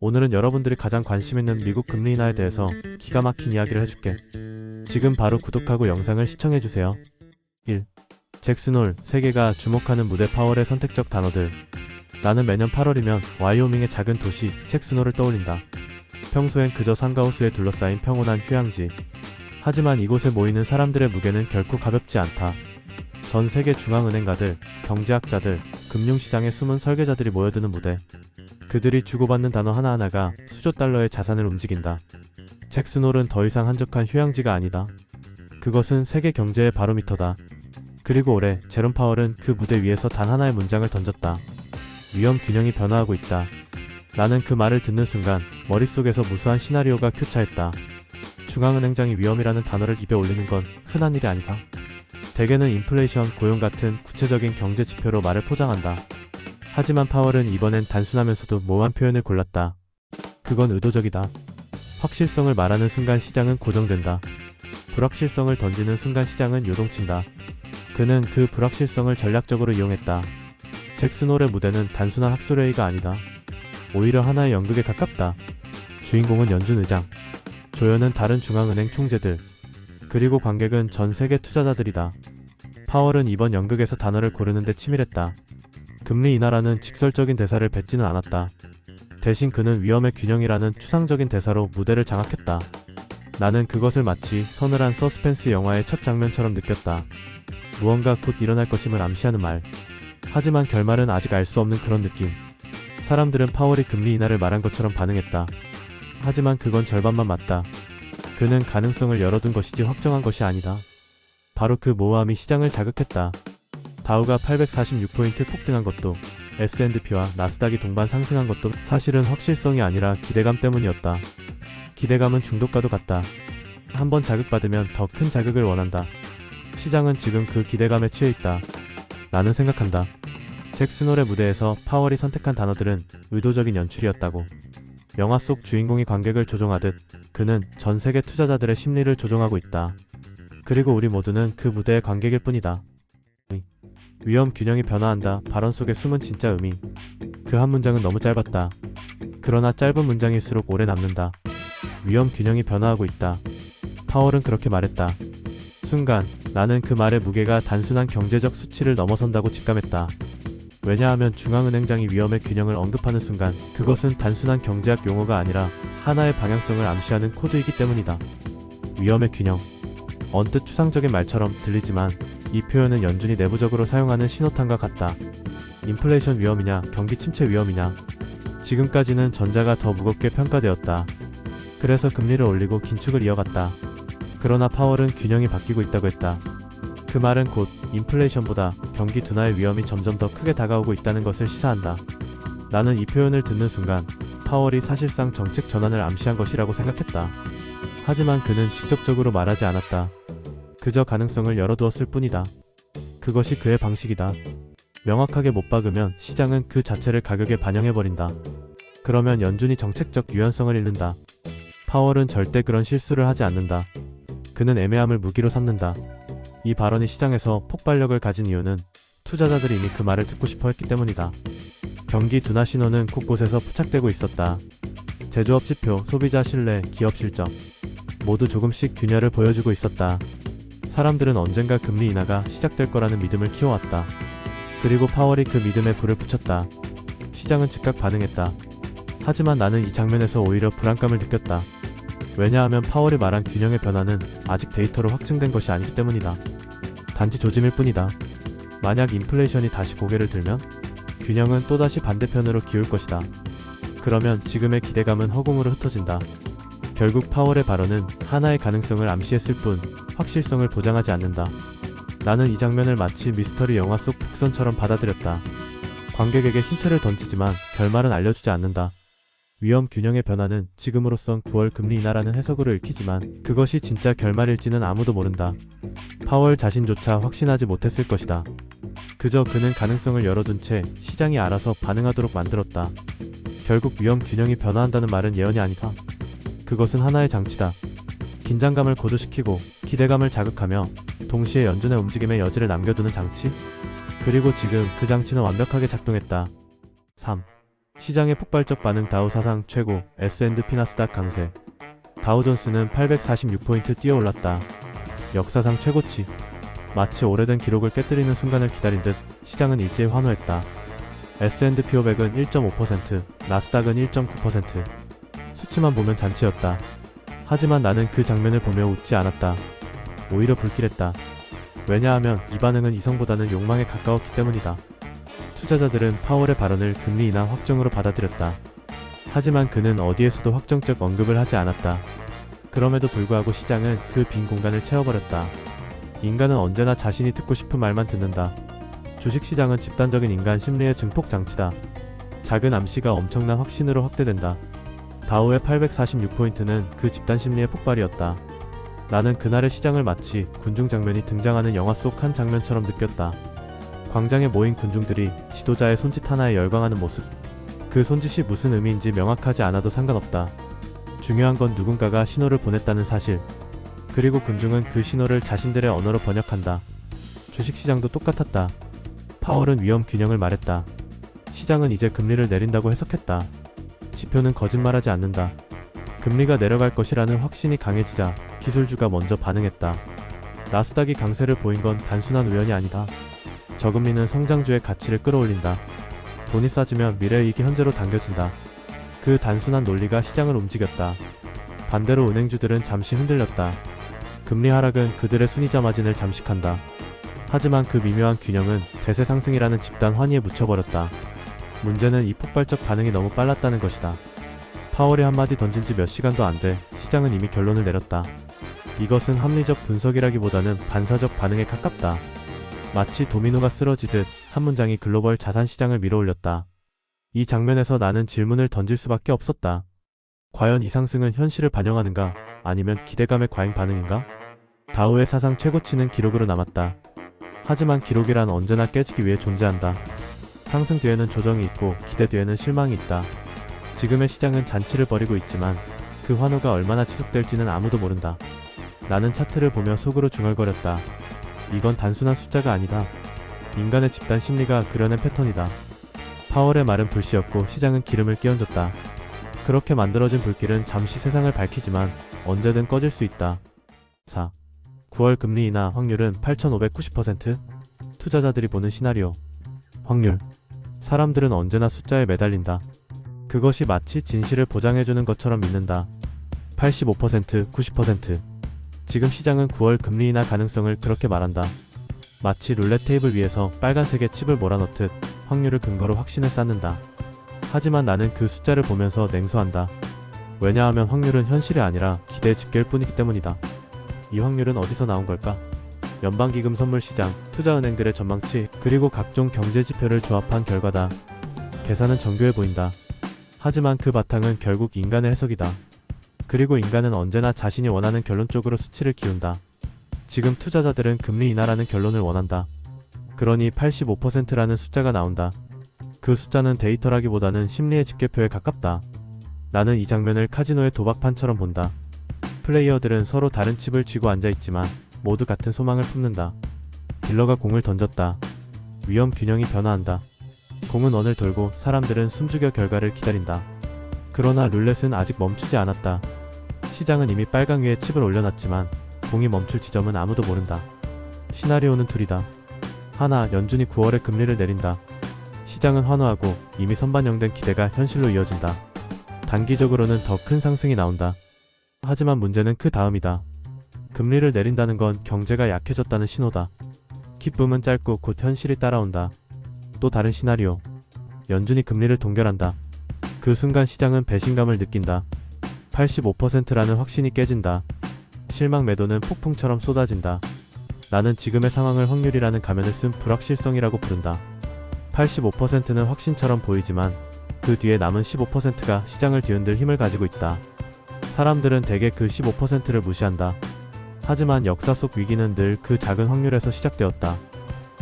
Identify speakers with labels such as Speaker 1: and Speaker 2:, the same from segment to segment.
Speaker 1: 오늘은 여러분들이 가장 관심 있는 미국 금리 인하에 대해서 기가 막힌 이야기를 해줄게. 지금 바로 구독하고 영상을 시청해주세요. 1. 잭슨홀, 세계가 주목하는 무대 파월의 선택적 단어들. 나는 매년 8월이면 와이오밍의 작은 도시 잭슨홀을 떠올린다. 평소엔 그저 상가호수에 둘러싸인 평온한 휴양지. 하지만 이곳에 모이는 사람들의 무게는 결코 가볍지 않다. 전 세계 중앙은행가들, 경제학자들, 금융시장의 숨은 설계자들이 모여드는 무대. 그들이 주고받는 단어 하나하나가 수조 달러의 자산을 움직인다. 잭슨홀은 더 이상 한적한 휴양지가 아니다. 그것은 세계 경제의 바로미터다. 그리고 올해 제롬 파월은 그 무대 위에서 단 하나의 문장을 던졌다. 위험 균형이 변화하고 있다. 나는 그 말을 듣는 순간 머릿속에서 무수한 시나리오가 큐차했다. 중앙은행장이 위험이라는 단어를 입에 올리는 건 흔한 일이 아니다. 대개는 인플레이션, 고용 같은 구체적인 경제 지표로 말을 포장한다. 하지만 파월은 이번엔 단순하면서도 모호한 표현을 골랐다. 그건 의도적이다. 확실성을 말하는 순간 시장은 고정된다. 불확실성을 던지는 순간 시장은 요동친다. 그는 그 불확실성을 전략적으로 이용했다. 잭슨홀의 무대는 단순한 학술회의가 아니다. 오히려 하나의 연극에 가깝다. 주인공은 연준 의장, 조연은 다른 중앙은행 총재들, 그리고 관객은 전 세계 투자자들이다. 파월은 이번 연극에서 단어를 고르는데 치밀했다. 금리 인하라는 직설적인 대사를 뱉지는 않았다. 대신 그는 위험의 균형이라는 추상적인 대사로 무대를 장악했다. 나는 그것을 마치 서늘한 서스펜스 영화의 첫 장면처럼 느꼈다. 무언가 곧 일어날 것임을 암시하는 말. 하지만 결말은 아직 알 수 없는 그런 느낌. 사람들은 파월이 금리 인하를 말한 것처럼 반응했다. 하지만 그건 절반만 맞다. 그는 가능성을 열어둔 것이지 확정한 것이 아니다. 바로 그 모호함이 시장을 자극했다. 다우가 846포인트 폭등한 것도, S&P와 나스닥이 동반 상승한 것도 사실은 확실성이 아니라 기대감 때문이었다. 기대감은 중독과도 같다. 한번 자극받으면 더 큰 자극을 원한다. 시장은 지금 그 기대감에 취해 있다. 나는 생각한다. 잭슨홀의 무대에서 파월이 선택한 단어들은 의도적인 연출이었다고. 영화 속 주인공이 관객을 조종하듯 그는 전 세계 투자자들의 심리를 조종하고 있다. 그리고 우리 모두는 그 무대의 관객일 뿐이다. 위험 균형이 변화한다. 발언 속에 숨은 진짜 의미. 그 한 문장은 너무 짧았다. 그러나 짧은 문장일수록 오래 남는다. 위험 균형이 변화하고 있다. 파월은 그렇게 말했다. 순간 나는 그 말의 무게가 단순한 경제적 수치를 넘어선다고 직감했다. 왜냐하면 중앙은행장이 위험의 균형을 언급하는 순간 그것은 단순한 경제학 용어가 아니라 하나의 방향성을 암시하는 코드이기 때문이다. 위험의 균형. 언뜻 추상적인 말처럼 들리지만 이 표현은 연준이 내부적으로 사용하는 신호탄과 같다. 인플레이션 위험이냐, 경기 침체 위험이냐. 지금까지는 전자가 더 무겁게 평가되었다. 그래서 금리를 올리고 긴축을 이어갔다. 그러나 파월은 균형이 바뀌고 있다고 했다. 그 말은 곧 인플레이션보다 경기 둔화의 위험이 점점 더 크게 다가오고 있다는 것을 시사한다. 나는 이 표현을 듣는 순간 파월이 사실상 정책 전환을 암시한 것이라고 생각했다. 하지만 그는 직접적으로 말하지 않았다. 그저 가능성을 열어두었을 뿐이다. 그것이 그의 방식이다. 명확하게 못 박으면 시장은 그 자체를 가격에 반영해버린다. 그러면 연준이 정책적 유연성을 잃는다. 파월은 절대 그런 실수를 하지 않는다. 그는 애매함을 무기로 삼는다. 이 발언이 시장에서 폭발력을 가진 이유는 투자자들이 이미 그 말을 듣고 싶어 했기 때문이다. 경기 둔화 신호는 곳곳에서 포착되고 있었다. 제조업 지표, 소비자 신뢰, 기업 실적 모두 조금씩 균열을 보여주고 있었다. 사람들은 언젠가 금리 인하가 시작될 거라는 믿음을 키워왔다. 그리고 파월이 그 믿음에 불을 붙였다. 시장은 즉각 반응했다. 하지만 나는 이 장면에서 오히려 불안감을 느꼈다. 왜냐하면 파월이 말한 균형의 변화는 아직 데이터로 확증된 것이 아니기 때문이다. 단지 조짐일 뿐이다. 만약 인플레이션이 다시 고개를 들면 균형은 또다시 반대편으로 기울 것이다. 그러면 지금의 기대감은 허공으로 흩어진다. 결국 파월의 발언은 하나의 가능성을 암시했을 뿐 확실성을 보장하지 않는다. 나는 이 장면을 마치 미스터리 영화 속 복선처럼 받아들였다. 관객에게 힌트를 던지지만 결말은 알려주지 않는다. 위험 균형의 변화는 지금으로선 9월 금리 인하라는 해석으로 읽히지만 그것이 진짜 결말일지는 아무도 모른다. 파월 자신조차 확신하지 못했을 것이다. 그저 그는 가능성을 열어둔 채 시장이 알아서 반응하도록 만들었다. 결국 위험 균형이 변화한다는 말은 예언이 아니다. 그것은 하나의 장치다. 긴장감을 고조시키고 기대감을 자극하며 동시에 연준의 움직임에 여지를 남겨두는 장치? 그리고 지금 그 장치는 완벽하게 작동했다. 3. 시장의 폭발적 반응. 다우 사상 최고. S&P 나스닥 강세. 다우존스는 846포인트 뛰어올랐다. 역사상 최고치. 마치 오래된 기록을 깨뜨리는 순간을 기다린 듯 시장은 일제히 환호했다. S&P 500은 1.5%, 나스닥은 1.9%. 수치만 보면 잔치였다. 하지만 나는 그 장면을 보며 웃지 않았다. 오히려 불길했다. 왜냐하면 이 반응은 이성보다는 욕망에 가까웠기 때문이다. 투자자들은 파월의 발언을 금리 인하 확정으로 받아들였다. 하지만 그는 어디에서도 확정적 언급을 하지 않았다. 그럼에도 불구하고 시장은 그 빈 공간을 채워버렸다. 인간은 언제나 자신이 듣고 싶은 말만 듣는다. 주식시장은 집단적인 인간 심리의 증폭장치다. 작은 암시가 엄청난 확신으로 확대된다. 다우의 846포인트는 그 집단 심리의 폭발이었다. 나는 그날의 시장을 마치 군중 장면이 등장하는 영화 속 한 장면처럼 느꼈다. 광장에 모인 군중들이 지도자의 손짓 하나에 열광하는 모습. 그 손짓이 무슨 의미인지 명확하지 않아도 상관없다. 중요한 건 누군가가 신호를 보냈다는 사실. 그리고 군중은 그 신호를 자신들의 언어로 번역한다. 주식시장도 똑같았다. 파월은 위험 균형을 말했다. 시장은 이제 금리를 내린다고 해석했다. 지표는 거짓말하지 않는다. 금리가 내려갈 것이라는 확신이 강해지자 기술주가 먼저 반응했다. 나스닥이 강세를 보인 건 단순한 우연이 아니다. 저금리는 성장주의 가치를 끌어올린다. 돈이 싸지면 미래의 이익이 현재로 당겨진다. 그 단순한 논리가 시장을 움직였다. 반대로 은행주들은 잠시 흔들렸다. 금리 하락은 그들의 순이자 마진을 잠식한다. 하지만 그 미묘한 균형은 대세 상승이라는 집단 환희에 묻혀버렸다. 문제는 이 폭발적 반응이 너무 빨랐다는 것이다. 파월이 한마디 던진 지 몇 시간도 안 돼 시장은 이미 결론을 내렸다. 이것은 합리적 분석이라기보다는 반사적 반응에 가깝다. 마치 도미노가 쓰러지듯 한 문장이 글로벌 자산 시장을 밀어올렸다. 이 장면에서 나는 질문을 던질 수밖에 없었다. 과연 이 상승은 현실을 반영하는가? 아니면 기대감의 과잉 반응인가? 다우의 사상 최고치는 기록으로 남았다. 하지만 기록이란 언제나 깨지기 위해 존재한다. 상승 뒤에는 조정이 있고 기대 뒤에는 실망이 있다. 지금의 시장은 잔치를 벌이고 있지만 그 환호가 얼마나 지속될지는 아무도 모른다. 나는 차트를 보며 속으로 중얼거렸다. 이건 단순한 숫자가 아니다. 인간의 집단 심리가 그려낸 패턴이다. 파월의 말은 불씨였고 시장은 기름을 끼얹었다. 그렇게 만들어진 불길은 잠시 세상을 밝히지만 언제든 꺼질 수 있다. 4. 9월 금리 인하 확률은 8,590%? 투자자들이 보는 시나리오. 확률. 사람들은 언제나 숫자에 매달린다. 그것이 마치 진실을 보장해주는 것처럼 믿는다. 85%, 90%. 지금 시장은 9월 금리 인하 가능성을 그렇게 말한다. 마치 룰렛 테이블 위에서 빨간색의 칩을 몰아넣듯 확률을 근거로 확신을 쌓는다. 하지만 나는 그 숫자를 보면서 냉소한다. 왜냐하면 확률은 현실이 아니라 기대의 집계일 뿐이기 때문이다. 이 확률은 어디서 나온 걸까? 연방기금 선물 시장, 투자은행들의 전망치, 그리고 각종 경제 지표를 조합한 결과다. 계산은 정교해 보인다. 하지만 그 바탕은 결국 인간의 해석이다. 그리고 인간은 언제나 자신이 원하는 결론 쪽으로 수치를 기운다. 지금 투자자들은 금리 인하라는 결론을 원한다. 그러니 85%라는 숫자가 나온다. 그 숫자는 데이터라기보다는 심리의 집계표에 가깝다. 나는 이 장면을 카지노의 도박판처럼 본다. 플레이어들은 서로 다른 칩을 쥐고 앉아있지만 모두 같은 소망을 품는다. 딜러가 공을 던졌다. 위험 균형이 변화한다. 공은 원을 돌고 사람들은 숨죽여 결과를 기다린다. 그러나 룰렛은 아직 멈추지 않았다. 시장은 이미 빨강 위에 칩을 올려놨지만 공이 멈출 지점은 아무도 모른다. 시나리오는 둘이다. 하나, 연준이 9월에 금리를 내린다. 시장은 환호하고 이미 선반영된 기대가 현실로 이어진다. 단기적으로는 더 큰 상승이 나온다. 하지만 문제는 그 다음이다. 금리를 내린다는 건 경제가 약해졌다는 신호다. 기쁨은 짧고 곧 현실이 따라온다. 또 다른 시나리오. 연준이 금리를 동결한다. 그 순간 시장은 배신감을 느낀다. 85%라는 확신이 깨진다. 실망 매도는 폭풍처럼 쏟아진다. 나는 지금의 상황을 확률이라는 가면을 쓴 불확실성이라고 부른다. 85%는 확신처럼 보이지만 그 뒤에 남은 15%가 시장을 뒤흔들 힘을 가지고 있다. 사람들은 대개 그 15%를 무시한다. 하지만 역사 속 위기는 늘 그 작은 확률에서 시작되었다.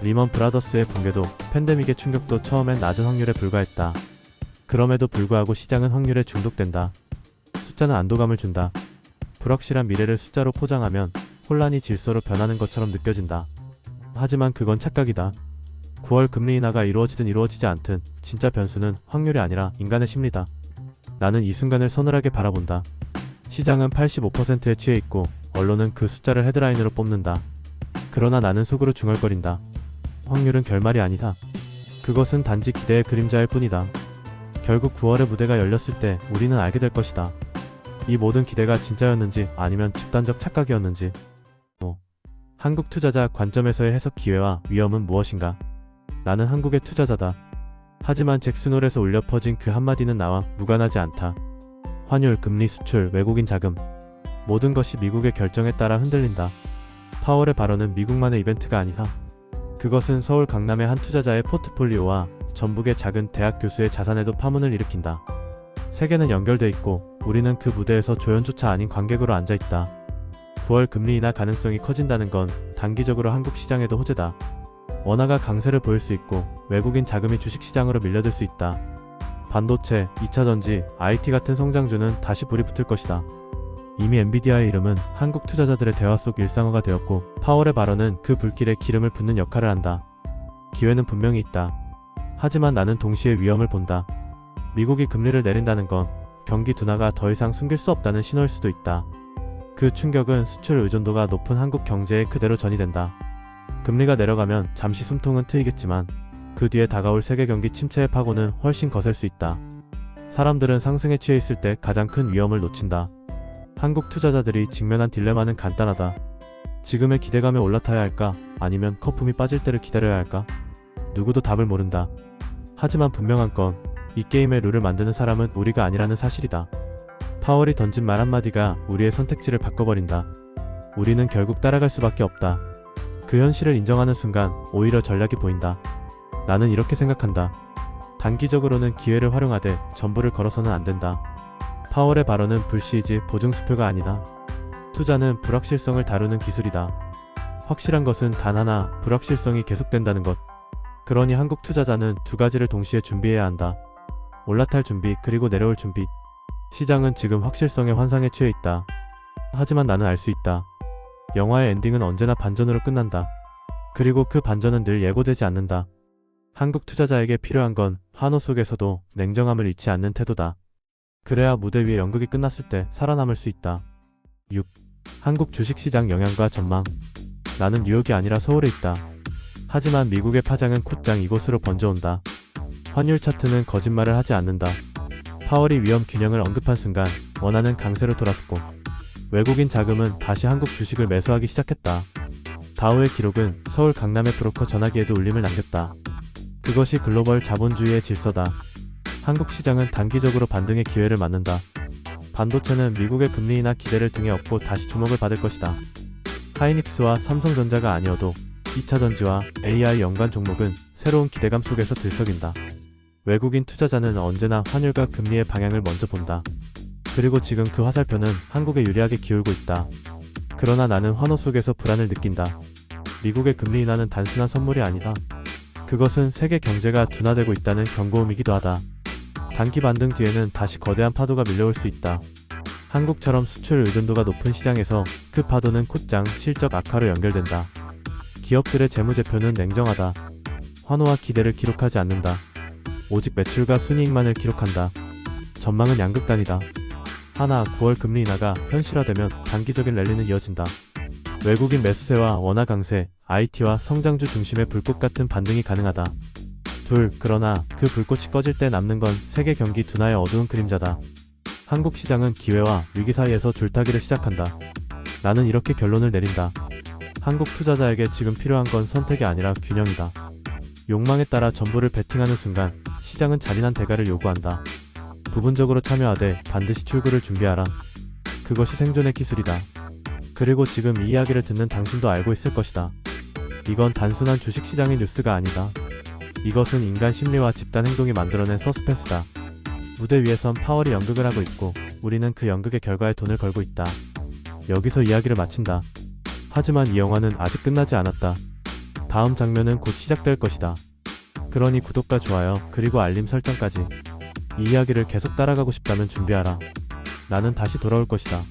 Speaker 1: 리먼 브라더스의 붕괴도, 팬데믹의 충격도 처음엔 낮은 확률에 불과했다. 그럼에도 불구하고 시장은 확률에 중독된다. 숫자는 안도감을 준다. 불확실한 미래를 숫자로 포장하면 혼란이 질서로 변하는 것처럼 느껴진다. 하지만 그건 착각이다. 9월 금리 인하가 이루어지든 이루어지지 않든 진짜 변수는 확률이 아니라 인간의 심리다. 나는 이 순간을 서늘하게 바라본다. 시장은 85%에 취해 있고 언론은 그 숫자를 헤드라인으로 뽑는다. 그러나 나는 속으로 중얼거린다. 확률은 결말이 아니다. 그것은 단지 기대의 그림자일 뿐이다. 결국 9월의 무대가 열렸을 때 우리는 알게 될 것이다. 이 모든 기대가 진짜였는지 아니면 집단적 착각이었는지. 한국 투자자 관점에서의 해석 기회와 위험은 무엇인가? 나는 한국의 투자자다. 하지만 잭슨홀에서 울려 퍼진 그 한마디는 나와 무관하지 않다. 환율, 금리, 수출, 외국인 자금, 모든 것이 미국의 결정에 따라 흔들린다. 파월의 발언은 미국만의 이벤트가 아니다. 그것은 서울 강남의 한 투자자의 포트폴리오와 전북의 작은 대학 교수의 자산에도 파문을 일으킨다. 세계는 연결돼 있고 우리는 그 무대에서 조연조차 아닌 관객으로 앉아있다. 9월 금리 인하 가능성이 커진다는 건 단기적으로 한국 시장에도 호재다. 원화가 강세를 보일 수 있고 외국인 자금이 주식시장으로 밀려들 수 있다. 반도체, 2차전지, IT 같은 성장주는 다시 불이 붙을 것이다. 이미 엔비디아의 이름은 한국 투자자들의 대화 속 일상어가 되었고 파월의 발언은 그 불길에 기름을 붓는 역할을 한다. 기회는 분명히 있다. 하지만 나는 동시에 위험을 본다. 미국이 금리를 내린다는 건 경기 둔화가 더 이상 숨길 수 없다는 신호일 수도 있다. 그 충격은 수출 의존도가 높은 한국 경제에 그대로 전이된다. 금리가 내려가면 잠시 숨통은 트이겠지만 그 뒤에 다가올 세계 경기 침체의 파고는 훨씬 거셀 수 있다. 사람들은 상승에 취해 있을 때 가장 큰 위험을 놓친다. 한국 투자자들이 직면한 딜레마는 간단하다. 지금의 기대감에 올라타야 할까? 아니면 거품이 빠질 때를 기다려야 할까? 누구도 답을 모른다. 하지만 분명한 건 이 게임의 룰을 만드는 사람은 우리가 아니라는 사실이다. 파월이 던진 말 한마디가 우리의 선택지를 바꿔버린다. 우리는 결국 따라갈 수밖에 없다. 그 현실을 인정하는 순간 오히려 전략이 보인다. 나는 이렇게 생각한다. 단기적으로는 기회를 활용하되 전부를 걸어서는 안 된다. 파월의 발언은 불시이지 보증수표가 아니다. 투자는 불확실성을 다루는 기술이다. 확실한 것은 단 하나, 불확실성이 계속된다는 것. 그러니 한국 투자자는 두 가지를 동시에 준비해야 한다. 올라탈 준비 그리고 내려올 준비. 시장은 지금 확실성의 환상에 취해 있다. 하지만 나는 알 수 있다. 영화의 엔딩은 언제나 반전으로 끝난다. 그리고 그 반전은 늘 예고되지 않는다. 한국 투자자에게 필요한 건 환호 속에서도 냉정함을 잃지 않는 태도다. 그래야 무대 위의 연극이 끝났을 때 살아남을 수 있다. 6. 한국 주식시장 영향과 전망. 나는 뉴욕이 아니라 서울에 있다. 하지만 미국의 파장은 곧장 이곳으로 번져온다. 환율 차트는 거짓말을 하지 않는다. 파월이 위험 균형을 언급한 순간 원화는 강세로 돌아섰고 외국인 자금은 다시 한국 주식을 매수하기 시작했다. 다우의 기록은 서울 강남의 브로커 전화기에도 울림을 남겼다. 그것이 글로벌 자본주의의 질서다. 한국 시장은 단기적으로 반등의 기회를 맞는다. 반도체는 미국의 금리 인하 기대를 등에 업고 다시 주목을 받을 것이다. 하이닉스와 삼성전자가 아니어도 2차전지와 AI 연관 종목은 새로운 기대감 속에서 들썩인다. 외국인 투자자는 언제나 환율과 금리의 방향을 먼저 본다. 그리고 지금 그 화살표는 한국에 유리하게 기울고 있다. 그러나 나는 환호 속에서 불안을 느낀다. 미국의 금리 인하는 단순한 선물이 아니다. 그것은 세계 경제가 둔화되고 있다는 경고음이기도 하다. 단기 반등 뒤에는 다시 거대한 파도가 밀려올 수 있다. 한국처럼 수출 의존도가 높은 시장에서 그 파도는 곧장 실적 악화로 연결된다. 기업들의 재무제표는 냉정하다. 환호와 기대를 기록하지 않는다. 오직 매출과 순이익만을 기록한다. 전망은 양극단이다. 하나, 9월 금리 인하가 현실화되면 단기적인 랠리는 이어진다. 외국인 매수세와 원화 강세, IT와 성장주 중심의 불꽃 같은 반등이 가능하다. 둘, 그러나 그 불꽃이 꺼질 때 남는 건 세계 경기 둔화의 어두운 그림자다. 한국 시장은 기회와 위기 사이에서 줄타기를 시작한다. 나는 이렇게 결론을 내린다. 한국 투자자에게 지금 필요한 건 선택이 아니라 균형이다. 욕망에 따라 전부를 베팅하는 순간 시장은 잔인한 대가를 요구한다. 부분적으로 참여하되 반드시 출구를 준비하라. 그것이 생존의 기술이다. 그리고 지금 이 이야기를 듣는 당신도 알고 있을 것이다. 이건 단순한 주식시장의 뉴스가 아니다. 이것은 인간 심리와 집단 행동이 만들어낸 서스펜스다. 무대 위에선 파월이 연극을 하고 있고 우리는 그 연극의 결과에 돈을 걸고 있다. 여기서 이야기를 마친다. 하지만 이 영화는 아직 끝나지 않았다. 다음 장면은 곧 시작될 것이다. 그러니 구독과 좋아요 그리고 알림 설정까지. 이 이야기를 계속 따라가고 싶다면 준비하라. 나는 다시 돌아올 것이다.